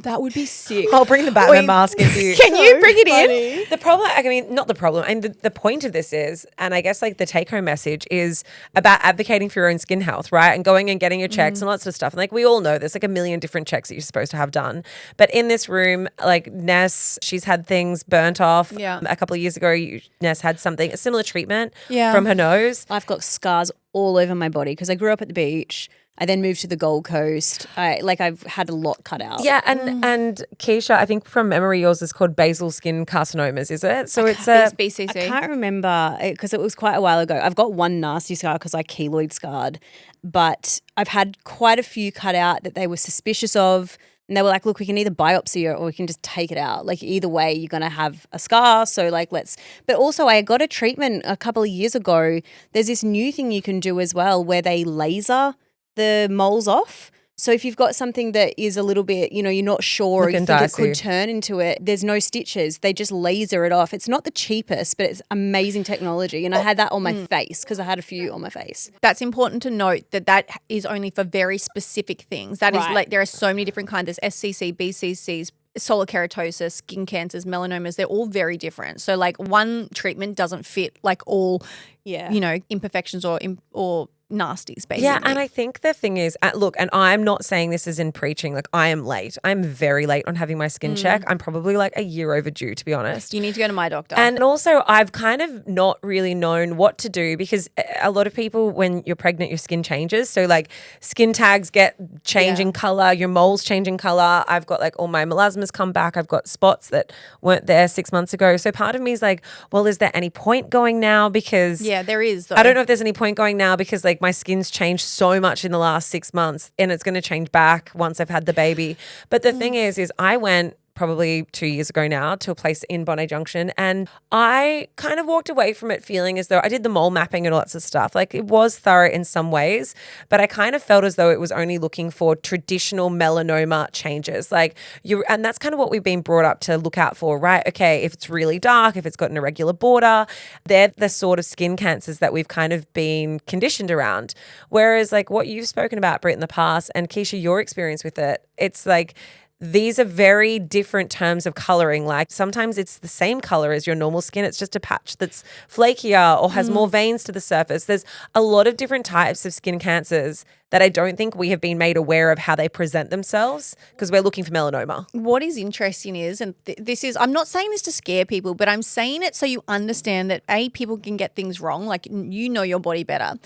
That would be sick. I'll bring the Batman mask if you. Can you bring it in? The problem, I mean, not the problem. I mean, the point of this is, and I guess like the take-home message is about advocating for your own skin health, right? And going and getting your checks and lots of stuff. And like we all know, there's like a million different checks that you're supposed to have done. But in this room, like Ness, she's had things burnt off. Yeah. A couple of years ago, Ness had a similar treatment Yeah. from her nose. I've got scars all over my body because I grew up at the beach. I then moved to the Gold Coast. I've had a lot cut out. Yeah, and Keisha, I think from memory, yours is called basal skin carcinomas, is it? So it's BCC. I can't remember because it was quite a while ago. I've got one nasty scar because I keloid scarred, but I've had quite a few cut out that they were suspicious of. And they were like, look, we can either biopsy it or we can just take it out. Like either way, you're going to have a scar. So like but also I got a treatment a couple of years ago. There's this new thing you can do as well where they laser the moles off. So if you've got something that is a little bit, you're not sure or you think it could turn into it, there's no stitches. They just laser it off. It's not the cheapest, but it's amazing technology. And I had that on my face because I had a few on my face. That's important to note that is only for very specific things. That is like there are so many different kinds. There's SCC, BCCs, solar keratosis, skin cancers, melanomas. They're all very different. So like one treatment doesn't fit like all, imperfections or nasties, basically. Yeah, and I think the thing is, look, and I'm not saying this as in preaching, like I am late. I'm very late on having my skin check. I'm probably like a year overdue, to be honest. You need to go to my doctor. And also I've kind of not really known what to do because a lot of people, when you're pregnant, your skin changes. So like skin tags get changing color, your moles changing color. I've got like all my melasmas come back. I've got spots that weren't there 6 months ago. So part of me is like, well, is there any point going now? Because there is though. I don't know if there's any point going now because like my skin's changed so much in the last 6 months and it's going to change back once I've had the baby. But the thing is I went probably 2 years ago now to a place in Bondi Junction. And I kind of walked away from it feeling as though I did the mole mapping and all that sort of stuff. Like it was thorough in some ways, but I kind of felt as though it was only looking for traditional melanoma changes. And that's kind of what we've been brought up to look out for, right? Okay, if it's really dark, if it's got an irregular border, they're the sort of skin cancers that we've kind of been conditioned around. Whereas like what you've spoken about, Britt, in the past, and Keisha, your experience with it, it's like these are very different terms of coloring. Like sometimes it's the same color as your normal skin. It's just a patch that's flakier or has more veins to the surface. There's a lot of different types of skin cancers that I don't think we have been made aware of how they present themselves because we're looking for melanoma. What is interesting is, and this is, I'm not saying this to scare people, but I'm saying it so you understand that people can get things wrong. Like you know your body better.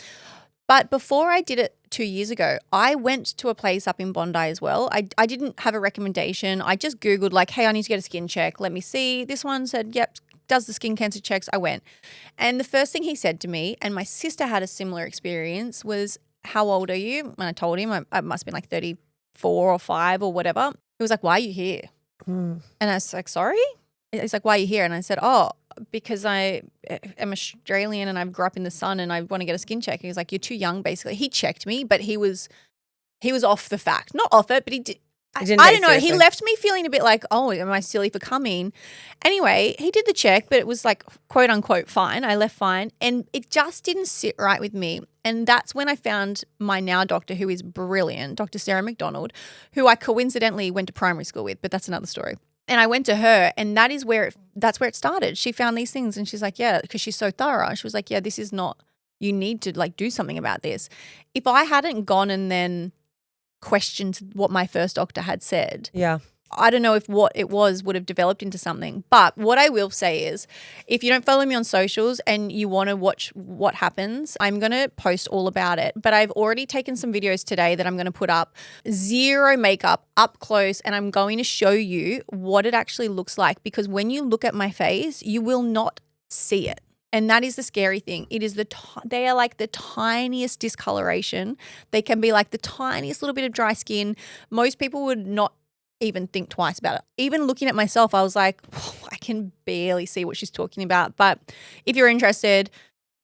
But before I did it 2 years ago, I went to a place up in Bondi as well. I didn't have a recommendation. I just Googled like, hey, I need to get a skin check. Let me see. This one said, yep, does the skin cancer checks. I went. And the first thing he said to me, and my sister had a similar experience, was, how old are you? And I told him I must have been like 34 or 5 or whatever. He was like, why are you here? And I was like, sorry? He's like, why are you here? And I said, oh, because I am Australian and I grew up in the sun and I want to get a skin check. He was like, you're too young, basically. He checked me, but he was off the fact. Not off it, but he did. I don't know. He left me feeling a bit like, oh, am I silly for coming? Anyway, he did the check, but it was like, quote unquote, fine. I left fine. And it just didn't sit right with me. And that's when I found my now doctor, who is brilliant, Dr. Sarah McDonald, who I coincidentally went to primary school with, but that's another story. And I went to her, and that's where it started. She found these things, and she's like, yeah, because she's so thorough. She was like, yeah, this is not, you need to like do something about this. If I hadn't gone and then questioned what my first doctor had said, I don't know if what it was would have developed into something. But what I will say is, if you don't follow me on socials and you want to watch what happens, I'm going to post all about it. But I've already taken some videos today that I'm going to put up, zero makeup, up close, and I'm going to show you what it actually looks like. Because when you look at my face, you will not see it. And that is the scary thing. It is they are like the tiniest discoloration. They can be like the tiniest little bit of dry skin. Most people would not even think twice about it. Even looking at myself, I was like, oh, I can barely see what she's talking about. But if you're interested,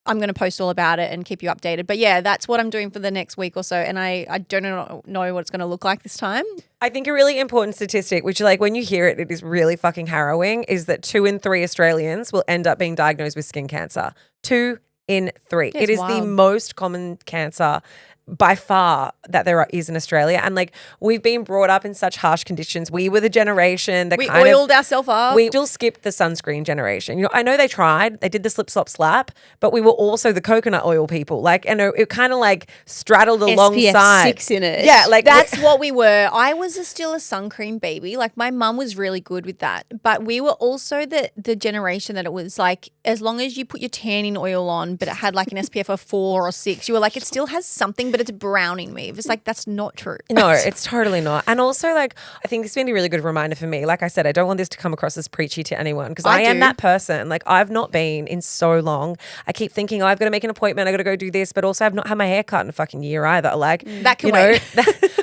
I'm going to post all about it and keep you updated. But yeah, that's what I'm doing for the next week or so. And I don't know what it's going to look like this time. I think a really important statistic, which like when you hear it, it is really fucking harrowing, is that 2 in 3 Australians will end up being diagnosed with skin cancer. 2 in 3. Yeah, it is wild. The most common cancer by far that there is in Australia. And like we've been brought up in such harsh conditions. We were the generation that we oiled ourselves up. We still skipped the sunscreen generation. You know, I know they tried. They did the slip, slop, slap, but we were also the coconut oil people. Like, and it kind of like straddled alongside. SPF 6 in it. Yeah, like that's what we were. I was still a sun cream baby. Like my mum was really good with that. But we were also the generation that it was like, as long as you put your tanning oil on, but it had like an SPF of 4 or 6, you were like, it still has something, but it's browning me. It's like, that's not true. No, it's totally not. And also like, I think it's been a really good reminder for me. Like I said, I don't want this to come across as preachy to anyone because I am that person. Like I've not been in so long. I keep thinking, oh, I've got to make an appointment. I got to go do this. But also I've not had my hair cut in a fucking year either. Like that can wait.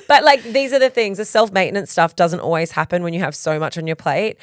But like these are the things. The self-maintenance stuff doesn't always happen when you have so much on your plate.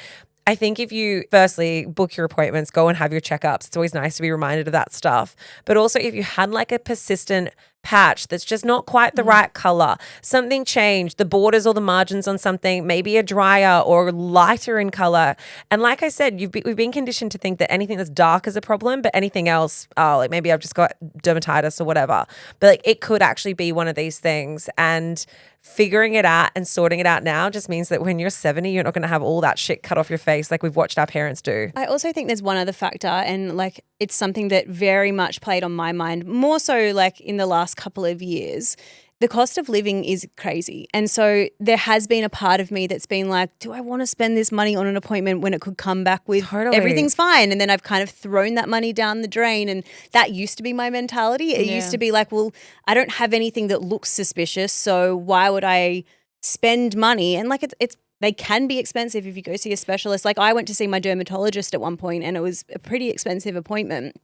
I think if you firstly book your appointments, go and have your checkups, it's always nice to be reminded of that stuff. But also if you had like a persistent patch that's just not quite the right color, something changed, the borders or the margins on something, maybe a drier or lighter in color. And like I said, we've been conditioned to think that anything that's dark is a problem, but anything else, like maybe I've just got dermatitis or whatever. But like it could actually be one of these things. And figuring it out and sorting it out now just means that when you're 70, you're not going to have all that shit cut off your face like we've watched our parents do. I also think there's one other factor, and like it's something that very much played on my mind, more so like in the last couple of years. The cost of living is crazy. And so there has been a part of me that's been like, do I want to spend this money on an appointment when it could come back with everything's fine? And then I've kind of thrown that money down the drain. And that used to be my mentality. It used to be like, well, I don't have anything that looks suspicious, so why would I spend money? And like they can be expensive if you go see a specialist. Like I went to see my dermatologist at one point and it was a pretty expensive appointment.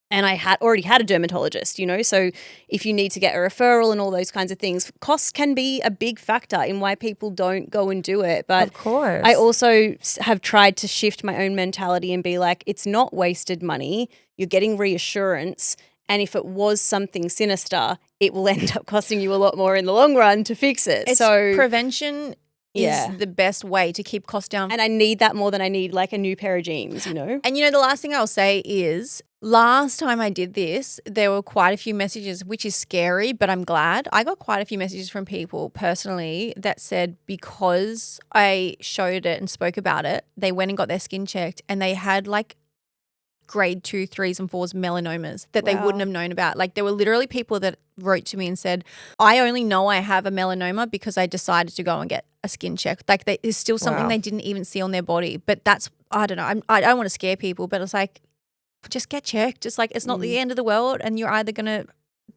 And I had already had a dermatologist, so if you need to get a referral and all those kinds of things, costs can be a big factor in why people don't go and do it. But of course. I also have tried to shift my own mentality and be like, it's not wasted money. You're getting reassurance. And if it was something sinister, it will end up costing you a lot more in the long run to fix it. It's so prevention is the best way to keep costs down. And I need that more than I need like a new pair of jeans, And the last thing I'll say is last time I did this, there were quite a few messages, which is scary, but I'm glad. I got quite a few messages from people personally that said because I showed it and spoke about it, they went and got their skin checked and they had like grade 2, 3s and 4s melanomas that they wouldn't have known about. Like there were literally people that wrote to me and said, I only know I have a melanoma because I decided to go and get a skin check. Like there's still something they didn't even see on their body. But that's, I don't know, I don't want to scare people, but it's like, just get checked. Just like it's not the end of the world and you're either going to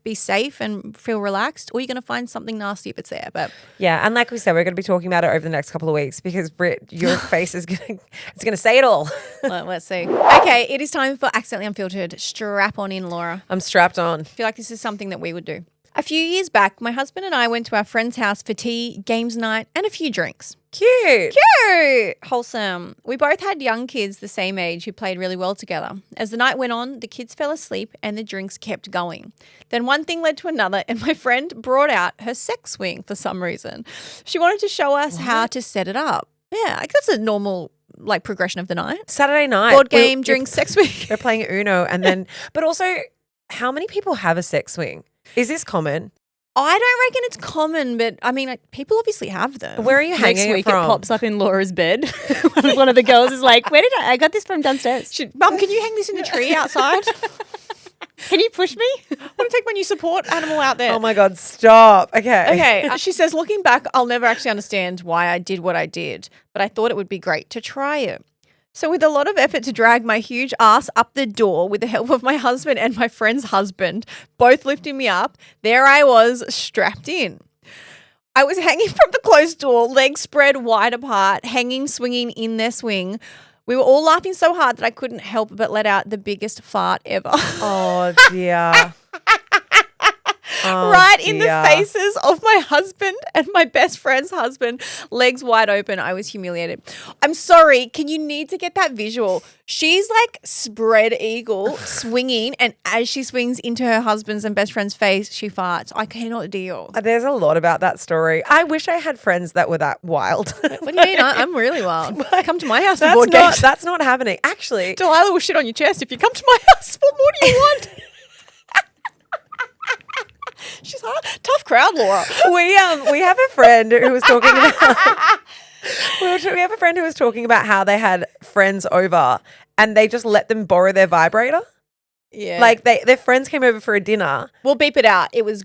be safe and feel relaxed or you're going to find something nasty if it's there. But yeah, and like we said, we're going to be talking about it over the next couple of weeks because Britt, your face is going to say it all. Well, let's see. Okay, it is time for Accidentally Unfiltered. Strap on in, Laura. I'm strapped on. I feel like this is something that we would do. A few years back, my husband and I went to our friend's house for tea, games night, and a few drinks. Cute. Cute. Wholesome. We both had young kids the same age who played really well together. As the night went on, the kids fell asleep and the drinks kept going. Then one thing led to another and my friend brought out her sex swing for some reason. She wanted to show us how to set it up. Yeah, like that's a normal like progression of the night. Saturday night. Board game, drinks, sex swing. They're playing Uno and then, but also how many people have a sex swing? Is this common? I don't reckon it's common, but I mean, like, people obviously have them. Where are you hanging Next week it from? it pops up in Laura's bed. One of the girls is like, where did I got this from downstairs. Mum, can you hang this in the tree outside? Can you push me? I want to take my new support animal out there. Oh my God, stop. Okay. Okay. She says, looking back, I'll never actually understand why I did what I did, but I thought it would be great to try it. So with a lot of effort to drag my huge ass up the door with the help of my husband and my friend's husband, both lifting me up, there I was strapped in. I was hanging from the closed door, legs spread wide apart, hanging, swinging in their swing. We were all laughing so hard that I couldn't help but let out the biggest fart ever. Oh dear. Oh, right in the faces of my husband and my best friend's husband, legs wide open. I was humiliated. I'm sorry. Can you need to get that visual? She's like spread eagle swinging, and as she swings into her husband's and best friend's face, she farts. I cannot deal. There's a lot about that story. I wish I had friends that were that wild. What do you mean? I'm really wild. Come to my house for board games. That's not happening. Actually, Delilah will shit on your chest if you come to my house. What more do you want? She's hard. Tough crowd, Laura. we have a friend who was talking about we have a friend who was talking about how they had friends over and they just let them borrow their vibrator. Yeah. Like their friends came over for a dinner. We'll beep it out. It was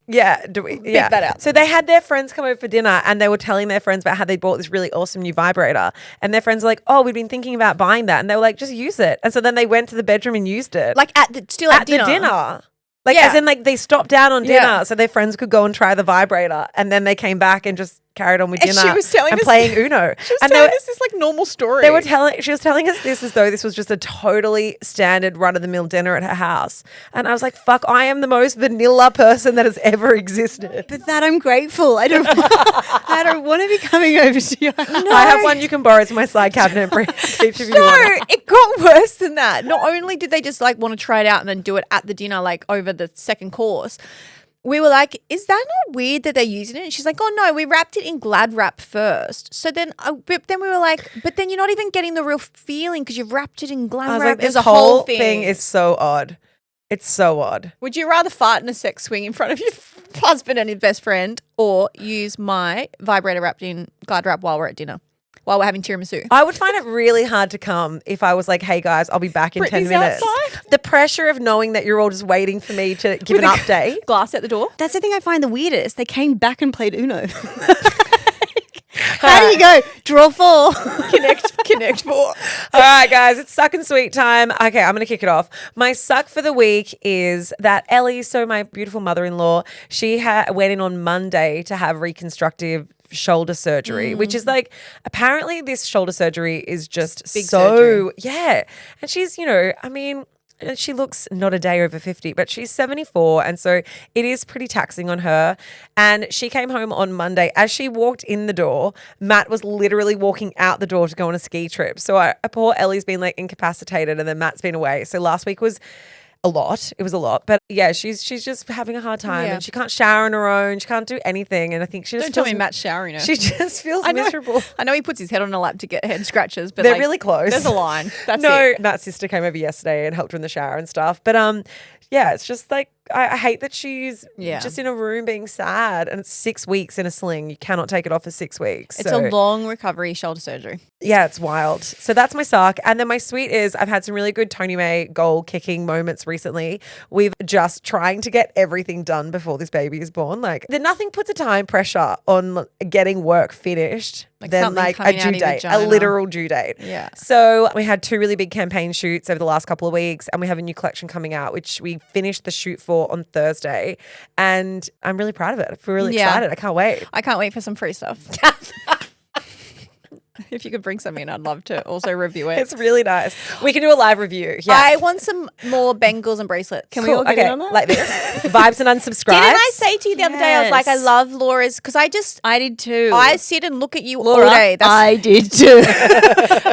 Yeah, do we? Yeah. Beep that out. So they had their friends come over for dinner and they were telling their friends about how they bought this really awesome new vibrator. And their friends were like, "Oh, we've been thinking about buying that." And they were like, "Just use it." And so then they went to the bedroom and used it. like at the dinner. Like, Yeah. as in, like, they stopped down on dinner Yeah. so their friends could go and try the vibrator. And then they came back and just carried on with And dinner she was telling and us- playing Uno. She was and telling us this like normal story. she was telling us this as though this was just a totally standard run-of-the-mill dinner at her house. And I was like, fuck, I am the most vanilla person that has ever existed. But that I'm grateful. I don't want to be coming over to your house. I have one you can borrow. It's my side cabinet. Each of you No, want it. it got worse than that. Not only did they just like want to try it out and then do it at the dinner, like over the second course, we were like, is that not weird that they're using it? And she's like, oh no, we wrapped it in Glad wrap first. So then we were like, but then you're not even getting the real feeling because you've wrapped it in Glad I was wrap. like, this It's a whole thing is so odd. It's so odd. Would you rather fart in a sex swing in front of your husband and his best friend or use my vibrator wrapped in Glad wrap while we're at dinner? While we're having tiramisu. I would find it really hard to come if I was like, hey guys, I'll be back in Brittany's 10 minutes. outside. The pressure of knowing that you're all just waiting for me to give an update. Glass at the door. That's the thing I find the weirdest. They came back and played Uno. How do you go? Draw 4. Connect 4. All right, guys, it's suck and sweet time. Okay, I'm going to kick it off. My suck for the week is that Ellie, so my beautiful mother-in-law, she went in on Monday to have reconstructive shoulder surgery, which is like, apparently this shoulder surgery is just Big so, surgery. yeah. And she's, I mean, she looks not a day over 50, but she's 74. And so it is pretty taxing on her. And she came home on Monday. As she walked in the door, Matt was literally walking out the door to go on a ski trip. So poor Ellie's been like incapacitated, and then Matt's been away. So last week was a lot. It was a lot. But yeah, she's just having a hard time, and she can't shower on her own. She can't do anything. And I think she just Don't tell me Matt's showering her. She just feels miserable. I know he puts his head on a lap to get head scratches, but they're really close. There's a line. That's no, it. Matt's sister came over yesterday and helped her in the shower and stuff. But yeah, it's just like I hate that she's just in a room being sad, and it's 6 weeks in a sling. You cannot take it off for 6 weeks. It's a long recovery, shoulder surgery. Yeah, it's wild. So that's my suck. And then my sweet is I've had some really good Tony May goal kicking moments recently. We've just trying to get everything done before this baby is born. Like nothing puts a time pressure on getting work finished than like a due date, a literal due date. Yeah. So we had 2 really big campaign shoots over the last couple of weeks, and we have a new collection coming out, which we finished the shoot for on Thursday. And I'm really proud of it. I feel really excited. I can't wait. I can't wait for some free stuff. If you could bring some in, I'd love to also review it. It's really nice. We can do a live review. Yeah. I want some more bangles and bracelets. Can we all get in on that? Like this. Vibes and unsubscribe. Didn't I say to you the other day, I was like, I love Laura's, because I did too. I sit and look at you Laura, all day. I did too.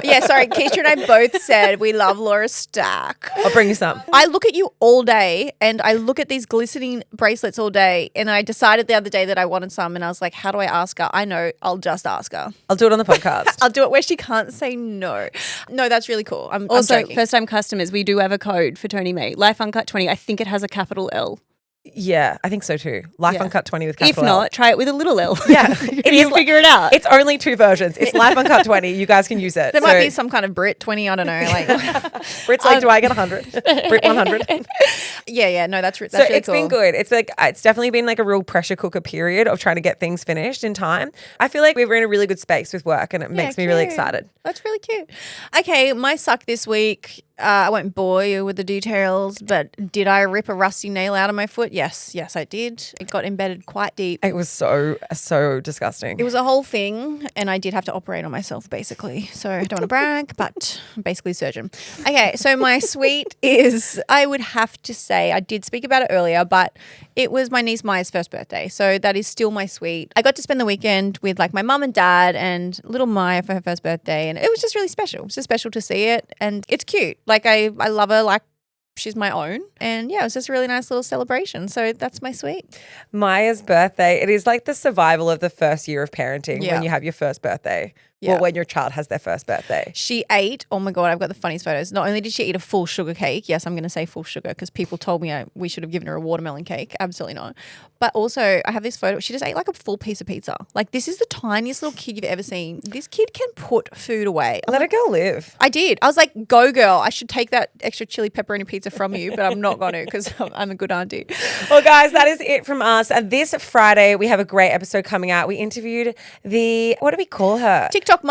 Yeah, sorry. Keisha and I both said we love Laura's stack. I'll bring you some. I look at you all day, and I look at these glistening bracelets all day, and I decided the other day that I wanted some, and I was like, how do I ask her? I know, I'll just ask her. I'll do it on the podcast. I'll do it where she can't say no. No, that's really cool. I'm joking. First time customers, we do have a code for Tony May. Life Uncut 20. I think it has a capital L. Yeah, I think so too. Life Uncut 20 with capital If not, L. try it with a little L. Yeah. You figure it out. It's only 2 versions. It's Life Uncut 20. You guys can use it. There might be some kind of Britt 20, I don't know. Like Britt's like, do I get 100? Britt 100. Yeah, no, that's really it's cool. been good. It's like it's definitely been like a real pressure cooker period of trying to get things finished in time. I feel like we're in a really good space with work, and it makes me really excited. That's really cute. Okay, my suck this week. I won't bore you with the details, but did I rip a rusty nail out of my foot? Yes, I did. It got embedded quite deep. It was so disgusting. It was a whole thing, and I did have to operate on myself, basically. So I don't want to brag, but I'm basically a surgeon. Okay, so my sweet is, I would have to say, I did speak about it earlier, but it was my niece Maya's first birthday. So that is still my sweet. I got to spend the weekend with like my mum and dad and little Maya for her first birthday, and it was just really special. It was just special to see it, and it's cute. Like I love her like she's my own. And yeah, it was just a really nice little celebration. So that's my sweet. Maya's birthday, it is like the survival of the first year of parenting when you have your first birthday. Or when your child has their first birthday. She ate, oh my God, I've got the funniest photos. Not only did she eat a full sugar cake, yes, I'm going to say full sugar because people told me we should have given her a watermelon cake. Absolutely not. But also, I have this photo. She just ate like a full piece of pizza. Like, this is the tiniest little kid you've ever seen. This kid can put food away. Let a girl live. I did. I was like, go girl. I should take that extra chili pepperoni pizza from you, but I'm not going to because I'm a good auntie. Well, guys, that is it from us. And this Friday, we have a great episode coming out. We interviewed what do we call her? TikTok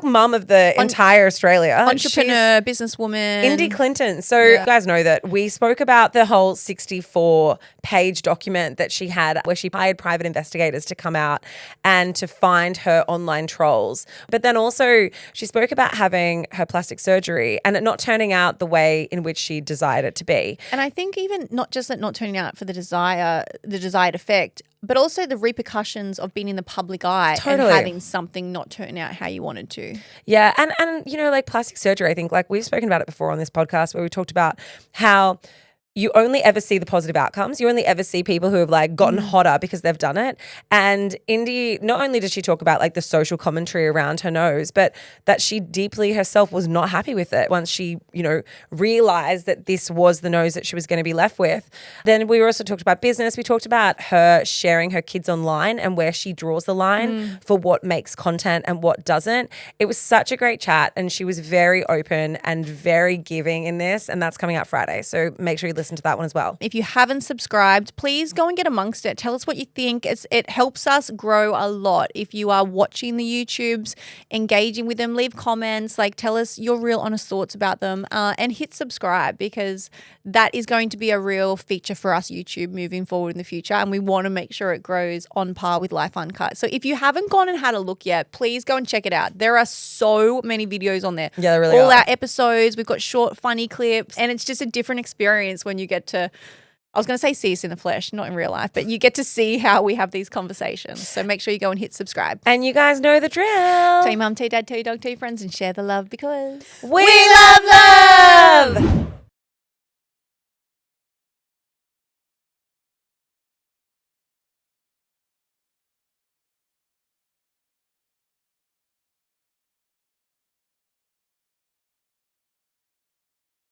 mum of the entire Australia. Entrepreneur, businesswoman. Indy Clinton. So you guys know that we spoke about the whole 64-page document that she had where she hired private investigators to come out and to find her online trolls. But then also she spoke about having her plastic surgery and it not turning out the way in which she desired it to be. And I think even not just that not turning out for the desired effect, but also the repercussions of being in the public eye and having something not turn out how you wanted to. Yeah. And you know, like plastic surgery, I think like we've spoken about it before on this podcast where we talked about how you only ever see the positive outcomes. You only ever see people who have like gotten hotter because they've done it. And Indy, not only did she talk about like the social commentary around her nose, but that she deeply herself was not happy with it once she, you know, realized that this was the nose that she was going to be left with. Then we also talked about business. We talked about her sharing her kids online and where she draws the line for what makes content and what doesn't. It was such a great chat and she was very open and very giving in this, and that's coming out Friday. So make sure you listen listen to that one as well. If you haven't subscribed, please go and get amongst it. Tell us what you think. It helps us grow a lot. If you are watching the YouTubes, engaging with them, leave comments, like tell us your real honest thoughts about them, and hit subscribe, because that is going to be a real feature for us YouTube moving forward in the future, and we want to make sure it grows on par with Life Uncut. So if you haven't gone and had a look yet, please go and check it out. There are so many videos on there. Yeah, there really All are. our episodes, we've got short, funny clips, and it's just a different experience when you get to, I was going to say see us in the flesh, not in real life, but you get to see how we have these conversations. So make sure you go and hit subscribe. And you guys know the drill. Tell your mum, tell your dad, tell your dog, tell your friends, and share the love, because We love love.